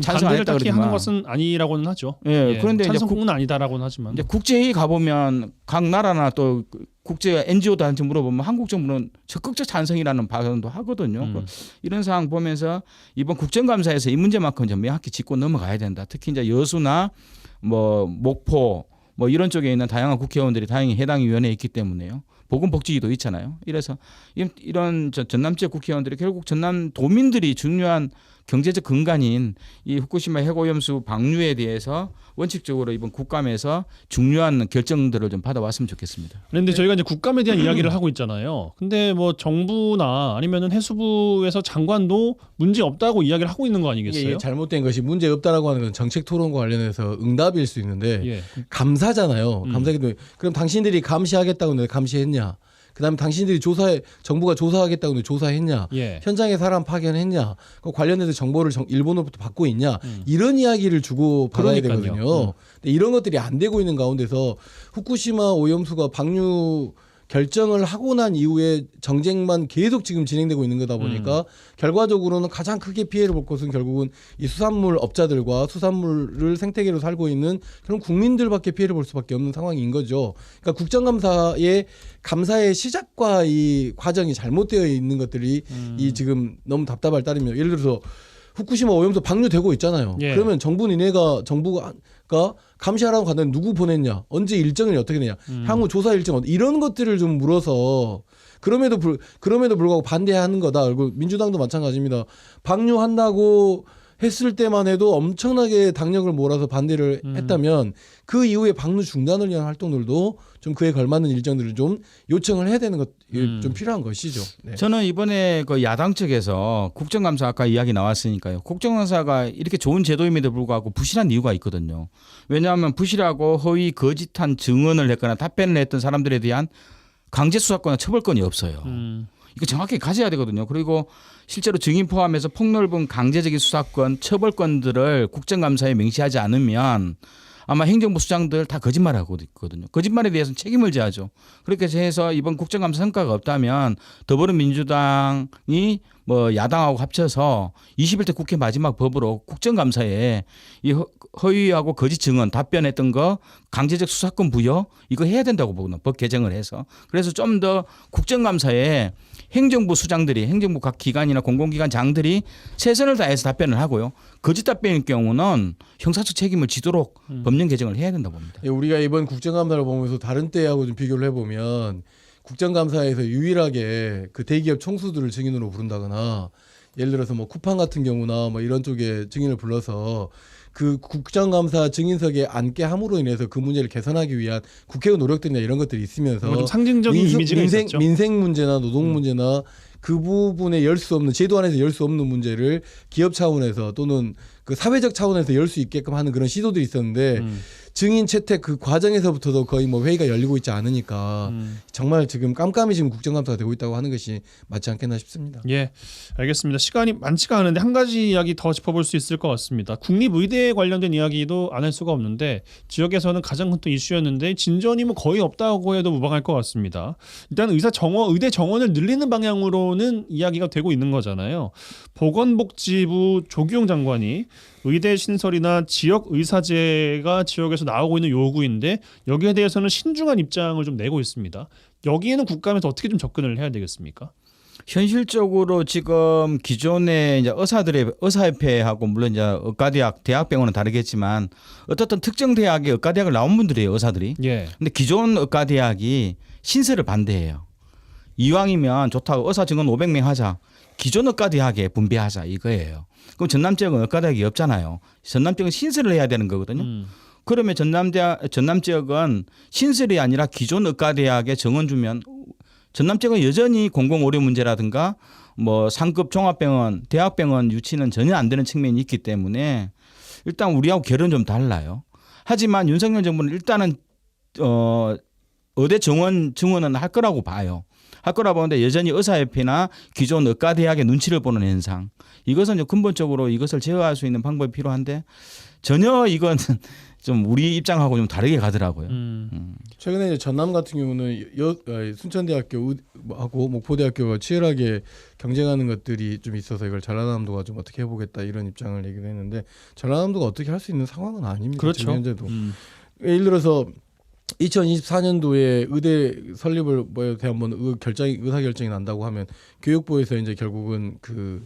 찬성 안 반대를 했다 딱히 그러지만 하는 것은 아니라고는 하죠. 예, 그런데 이제 찬성은 아니다라고는 하지만 이제 국제회의 가보면 각 나라나 또 국제 NGO들한테 물어보면 한국 정부는 적극적 찬성이라는 발언도 하거든요. 이런 상황 보면서 이번 국정감사에서 이 문제만큼 좀 명확히 짚고 넘어가야 된다. 특히 이제 여수나 뭐 목포 뭐 이런 쪽에 있는 다양한 국회의원들이 다행히 해당 위원회에 있기 때문에요. 보건복지기도 있잖아요. 이래서 이런 전남 지역 국회의원들이 결국 전남 도민들이 중요한 경제적 근간인 이 후쿠시마 핵오염수 방류에 대해서 원칙적으로 이번 국감에서 중요한 결정들을 좀 받아왔으면 좋겠습니다. 그런데 저희가 이제 국감에 대한 이야기를 하고 있잖아요. 근데 뭐 정부나 아니면은 해수부에서 장관도 문제 없다고 이야기를 하고 있는 거 아니겠어요? 이게 잘못된 것이 문제 없다라고 하는 건 정책 토론과 관련해서 응답일 수 있는데 예. 감사잖아요. 감사기도 그럼 당신들이 감시하겠다고 했는데 감시했냐? 그다음에 당신들이 정부가 조사하겠다고 했는데 조사했냐? 예. 현장에 사람 파견했냐? 그 관련해서 정보를 일본으로부터 받고 있냐? 이런 이야기를 주고 받아야 그러니까요. 되거든요. 근데 이런 것들이 안 되고 있는 가운데서 후쿠시마 오염수가 방류 결정을 하고 난 이후에 정쟁만 계속 지금 진행되고 있는 거다 보니까 결과적으로는 가장 크게 피해를 볼 것은 결국은 이 수산물 업자들과 수산물을 생태계로 살고 있는 그런 국민들밖에 피해를 볼 수밖에 없는 상황인 거죠. 그러니까 감사의 시작과 이 과정이 잘못되어 있는 것들이 이 지금 너무 답답할 따름이에요. 예를 들어서 후쿠시마 오염수 방류되고 있잖아요. 예. 그러면 정부가 감시하라고 갔는데 누구 보냈냐, 언제 일정을 어떻게 되냐, 향후 조사 일정 이런 것들을 좀 물어서 그럼에도 불구하고 반대하는 거다. 그리고 민주당도 마찬가지입니다. 방류한다고 했을 때만 해도 엄청나게 당력을 몰아서 반대를 했다면 그 이후에 방류 중단을 위한 활동들도 좀 그에 걸맞는 일정들을 좀 요청을 해야 되는 것 좀 필요한 것이죠. 네. 저는 이번에 그 야당 측에서 국정감사 아까 이야기 나왔으니까요. 국정감사가 이렇게 좋은 제도임에도 불구하고 부실한 이유가 있거든요. 왜냐하면 부실하고 허위 거짓한 증언을 했거나 답변을 했던 사람들에 대한 강제 수사권이나 처벌권이 없어요. 이거 정확히 가져야 되거든요. 그리고 실제로 증인 포함해서 폭넓은 강제적인 수사권, 처벌권들을 국정감사에 명시하지 않으면 아마 행정부 수장들 다 거짓말하고 있거든요. 거짓말에 대해서는 책임을 져야죠. 그렇게 해서 이번 국정감사 성과가 없다면 더불어민주당이 뭐 야당하고 합쳐서 21대 국회 마지막 법으로 국정감사에 이 허위하고 거짓 증언 답변했던 거 강제적 수사권 부여 이거 해야 된다고 보거든요. 법 개정을 해서. 그래서 좀 더 국정감사에 행정부 수장들이 행정부 각 기관이나 공공기관장들이 최선을 다해서 답변을 하고요. 거짓 답변일 경우는 형사적 책임을 지도록 법령 개정을 해야 된다고 봅니다. 우리가 이번 국정감사를 보면서 다른 때하고 좀 비교를 해보면 국정감사에서 유일하게 그 대기업 총수들을 증인으로 부른다거나 예를 들어서 뭐 쿠팡 같은 경우나 뭐 이런 쪽에 증인을 불러서 그 국정감사 증인석에 앉게 함으로 인해서 그 문제를 개선하기 위한 국회의 노력들이나 이런 것들이 있으면서 좀 상징적인 이미지가 있었죠. 민생 문제나 노동 문제나 그 부분에 열 수 없는 제도 안에서 열 수 없는 문제를 기업 차원에서 또는 그 사회적 차원에서 열 수 있게끔 하는 그런 시도들이 있었는데 증인 채택 그 과정에서부터도 거의 뭐 회의가 열리고 있지 않으니까 정말 지금 깜깜이 지금 국정감사가 되고 있다고 하는 것이 맞지 않겠나 싶습니다. 예, 알겠습니다. 시간이 많지가 않은데 한 가지 이야기 더 짚어볼 수 있을 것 같습니다. 국립의대에 관련된 이야기도 안 할 수가 없는데 지역에서는 가장 큰 또 이슈였는데 진전이 뭐 거의 없다고 해도 무방할 것 같습니다. 일단 의대 정원을 늘리는 방향으로는 이야기가 되고 있는 거잖아요. 보건복지부 조규용 장관이 의대 신설이나 지역 의사제가 지역에서 나오고 있는 요구인데 여기에 대해서는 신중한 입장을 좀 내고 있습니다. 여기에는 국감에서 어떻게 좀 접근을 해야 되겠습니까? 현실적으로 지금 기존의 이제 의사협회하고 물론 이제 의과대학, 대학병원은 다르겠지만 어떻든 특정 대학의 의과대학을 나온 분들이에요, 의사들이. 예. 근데 기존 의과대학이 신설을 반대해요. 이왕이면 좋다고 의사 증원 500명 하자. 기존 의과대학에 분배하자 이거예요. 그럼 전남 지역은 의과대학이 없잖아요. 전남 지역은 신설을 해야 되는 거거든요. 그러면 전남 지역은 신설이 아니라 기존 의과대학에 정원 주면 전남 지역은 여전히 공공의료 문제라든가 뭐 상급 종합병원, 대학병원 유치는 전혀 안 되는 측면이 있기 때문에 일단 우리하고 결은 좀 달라요. 하지만 윤석열 정부는 일단은 의대 증원은 할 거라고 봐요. 할 거라고 보는데 여전히 의사협회나 기존 의과대학의 눈치를 보는 현상. 이것은 좀 근본적으로 이것을 제어할 수 있는 방법이 필요한데 전혀 이건 좀 우리 입장하고 좀 다르게 가더라고요. 최근에 이제 전남 같은 경우는 순천대학교하고 목포대학교가 치열하게 경쟁하는 것들이 좀 있어서 이걸 전라남도가 좀 어떻게 해보겠다 이런 입장을 얘기를 했는데 전라남도가 어떻게 할 수 있는 상황은 아닙니다. 그렇죠. 지금 현재도. 예를 들어서 2024년도에 의대 설립을 대한 의사 결정이 난다고 하면 교육부에서 이제 결국은 그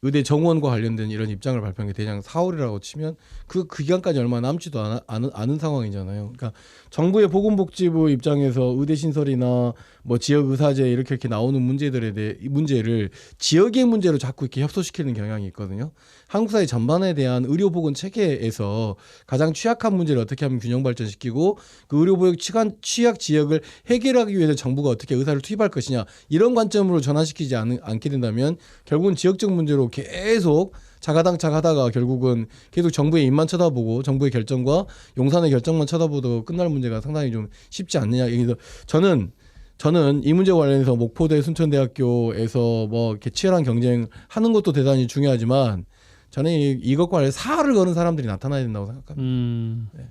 의대 정원과 관련된 이런 입장을 발표한 게 대략 4월이라고 치면 그 기간까지 얼마 남지도 않은 상황이잖아요. 그러니까 정부의 보건복지부 입장에서 의대 신설이나 뭐 지역 의사제 이렇게 나오는 문제들에 대해 이 문제를 지역의 문제로 자꾸 이렇게 협소시키는 경향이 있거든요. 한국 사회 전반에 대한 의료 보건 체계에서 가장 취약한 문제를 어떻게 하면 균형 발전시키고 그 의료 보건 취약 지역을 해결하기 위해서 정부가 어떻게 의사를 투입할 것이냐 이런 관점으로 전환시키지 않게 된다면 결국은 지역적 문제로 계속 자가당착하다가 결국은 계속 정부의 입만 쳐다보고 정부의 결정과 용산의 결정만 쳐다보도 끝날 문제가 상당히 좀 쉽지 않느냐. 그래서 저는 이 문제 관련해서 목포대 순천대학교에서 뭐 이렇게 치열한 경쟁하는 것도 대단히 중요하지만 저는 이것과 관련 사활을 거는 사람들이 나타나야 된다고 생각합니다. 네.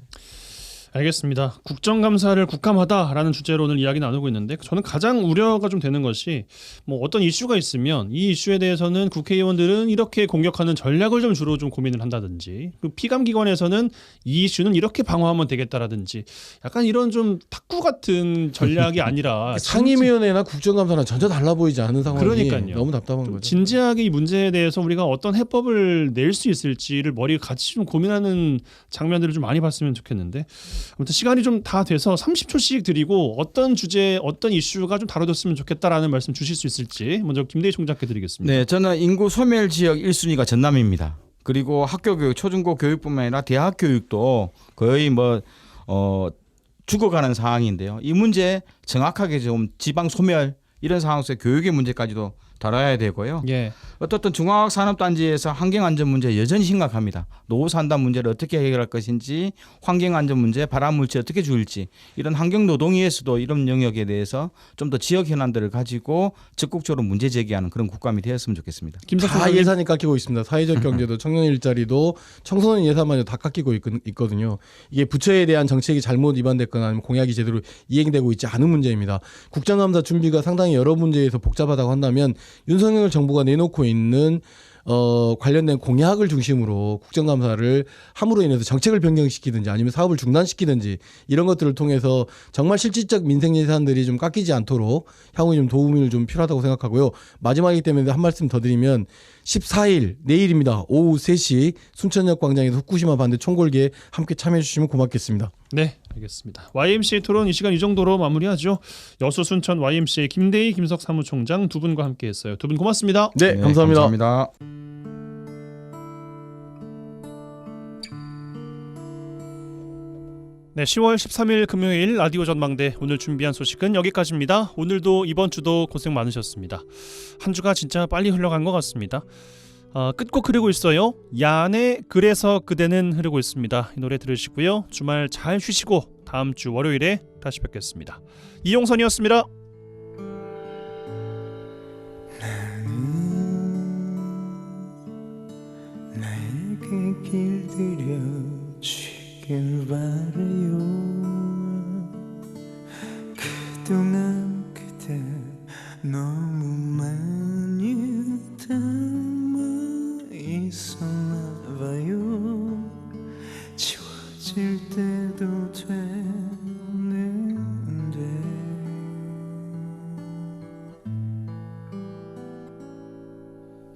알겠습니다. 국정감사를 국감하다라는 주제로 오늘 이야기 나누고 있는데 저는 가장 우려가 좀 되는 것이 뭐 어떤 이슈가 있으면 이 이슈에 대해서는 국회의원들은 이렇게 공격하는 전략을 좀 주로 좀 고민을 한다든지 그 피감기관에서는 이 이슈는 이렇게 방어하면 되겠다라든지 약간 이런 좀 탁구 같은 전략이 아니라 상임위원회나 국정감사는 전혀 달라 보이지 않은 상황이 그러니까요. 너무 답답한 거죠. 진지하게 이 문제에 대해서 우리가 어떤 해법을 낼 수 있을지를 머리에 같이 좀 고민하는 장면들을 좀 많이 봤으면 좋겠는데 아무튼 시간이 좀 다 돼서 30초씩 드리고 어떤 주제, 어떤 이슈가 좀 다뤄졌으면 좋겠다라는 말씀 주실 수 있을지 먼저 김대희 총장께 드리겠습니다. 네, 저는 인구 소멸 지역 1순위가 전남입니다. 그리고 학교 교육, 초중고 교육뿐만 아니라 대학 교육도 거의 죽어가는 상황인데요. 이 문제 정확하게 좀 지방 소멸 이런 상황에서 교육의 문제까지도 다뤄야 되고요. 예. 어떻든 중화학 산업단지에서 환경안전 문제 여전히 심각합니다. 노후 산단 문제를 어떻게 해결할 것인지, 환경안전 문제, 발암물질 어떻게 줄지 이런 환경노동위에서도 이런 영역에 대해서 좀 더 지역 현안들을 가지고 적극적으로 문제 제기하는 그런 국감이 되었으면 좋겠습니다. 다 예산이 깎이고 있습니다. 사회적 경제도 청년 일자리도 청소년 예산만 다 깎이고 있거든요. 이게 부처에 대한 정책이 잘못 위반됐거나 아니면 공약이 제대로 이행되고 있지 않은 문제입니다. 국정감사 준비가 상당히 여러 문제에서 복잡하다고 한다면 윤석열 정부가 내놓고 있는 관련된 공약을 중심으로 국정감사를 함으로 인해서 정책을 변경시키든지 아니면 사업을 중단시키든지 이런 것들을 통해서 정말 실질적 민생 예산들이 좀 깎이지 않도록 향후 좀 도움이 좀 필요하다고 생각하고요. 마지막이기 때문에 한 말씀 더 드리면 14일 내일입니다. 오후 3시 순천역 광장에서 후쿠시마 반대 총궐기에 함께 참여해 주시면 고맙겠습니다. 네, 알겠습니다. YMCA 토론 이 시간 이 정도로 마무리하죠. 여수 순천 YMCA 김대희 김석 사무총장 두 분과 함께했어요. 두 분 고맙습니다. 네, 감사합니다. 감사합니다. 네, 10월 13일 금요일 라디오 전망대 오늘 준비한 소식은 여기까지입니다. 오늘도 이번 주도 고생 많으셨습니다. 한 주가 진짜 빨리 흘러간 것 같습니다. 끝곡 흐르고 있어요. 야안의 그래서 그대는 흐르고 있습니다. 이 노래 들으시고요. 주말 잘 쉬시고 다음 주 월요일에 다시 뵙겠습니다. 이용선이었습니다. 나에게 길들여 길 바라요. 그동안 그대 너무 많이 담아 있었나 봐요. 지워질 때도 되는데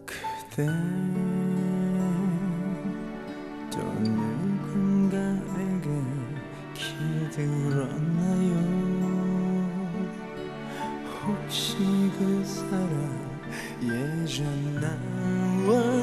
그대 또 누군가에게 길들었나요? 혹시 사랑 예전 나와